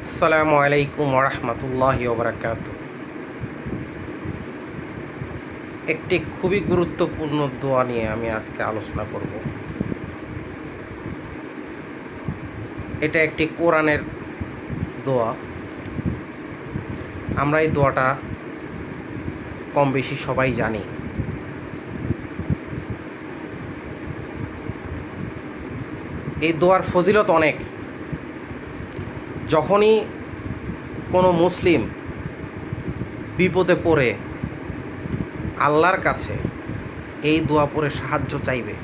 আসসালামু আলাইকুম ওরহমতুল্লাহি ওবরাকাতু। একটি খুবই গুরুত্বপূর্ণ দোয়া নিয়ে আমি আজকে আলোচনা করব। এটা একটি কোরআনের দোয়া। আমরা এই দোয়াটা কম বেশি সবাই জানি। এই দোয়ার ফজিলত অনেক। যখনই কোনো মুসলিম বিপদে পড়ে আল্লাহর কাছে এই দোয়া পড়ে সাহায্য চাইবে,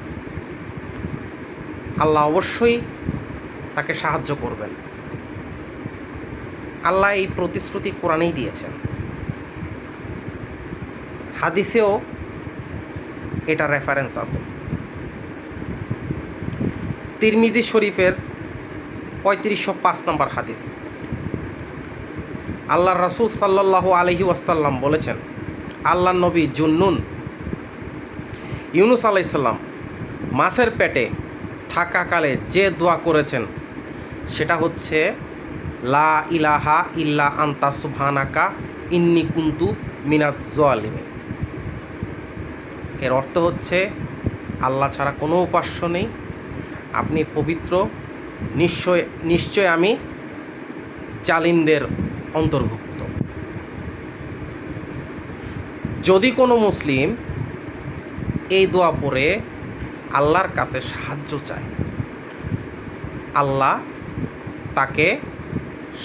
আল্লাহ অবশ্যই তাকে সাহায্য করবেন। আল্লাহ এই প্রতিশ্রুতি কোরআনেই দিয়েছেন, হাদিসেও এটা রেফারেন্স আছে। তিরমিজি শরীফের 3505 নম্বর হাদিস। আল্লাহর রাসূল সাল্লাল্লাহু আলাইহি ওয়াসাল্লাম বলেছেন, আল্লাহর নবী জুন্নুন ইউনুস আলাইহিস সালাম মাছের পেটে থাকাকালে যে দোয়া করেছেন সেটা হচ্ছে লা ইলাহা ইল্লা আনতা সুবহানাকা ইন্নী কুনতু মিনাজ জালিমিন। এর অর্থ হচ্ছে, আল্লাহ ছাড়া কোনো উপাস্য নেই, আপনি পবিত্র, নিশ্চয় আমি জালিমদের অন্তর্ভুক্ত। যদি কোনো মুসলিম এই দোয়া পড়ে আল্লাহর কাছে সাহায্য চায়, আল্লাহ তাকে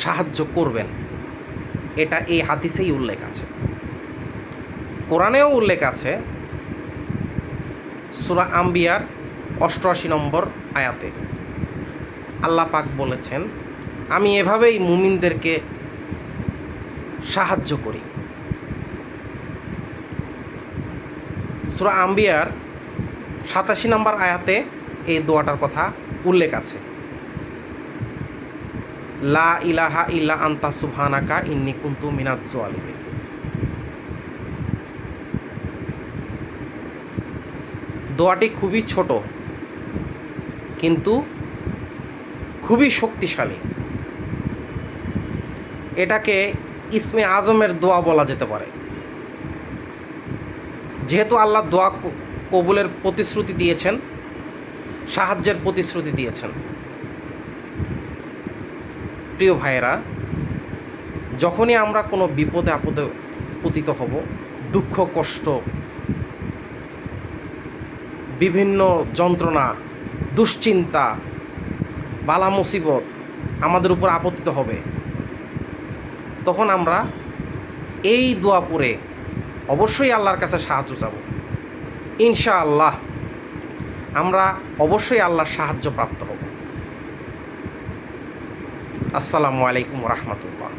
সাহায্য করবেন। এটা এই হাদিসেই উল্লেখ আছে, কোরআনেও উল্লেখ আছে। সূরা আম্বিয়ার 88 নম্বর আয়াতে আল্লাহ পাক বলেছেন, আমি এভাবেই মুমিনদেরকে সাহায্য করি। সূরা আম্বিয়ার 87 নম্বর আয়াতে এই দোয়াটার কথা উল্লেখ আছে, লা ইলাহা ইল্লা আনতা সুবহানাকা ইন্নী কুনতু মিনাজ জালিমিন। দোয়াটি খুবই ছোট কিন্তু খুবই শক্তিশালী। এটাকে ইসমে আজমের দোয়া বলা যেতে পারে, যেহেতু আল্লাহ দোয়া কবুলের প্রতিশ্রুতি দিয়েছেন, সাহায্যের প্রতিশ্রুতি দিয়েছেন। প্রিয় ভাইয়েরা, যখনই আমরা কোনো বিপদে আপদে পতিত হব, দুঃখ কষ্ট, বিভিন্ন যন্ত্রণা, দুশ্চিন্তা, বালা মুসিবত আমাদের উপর আপতিত হবে, তখন আমরা এই দোয়া পড়ে অবশ্যই আল্লাহর কাছে সাহায্য চাব। ইনশাআল্লাহ আমরা অবশ্যই আল্লাহর সাহায্য প্রাপ্ত হব। আসসালামু আলাইকুম ওয়া রাহমাতুল্লাহ।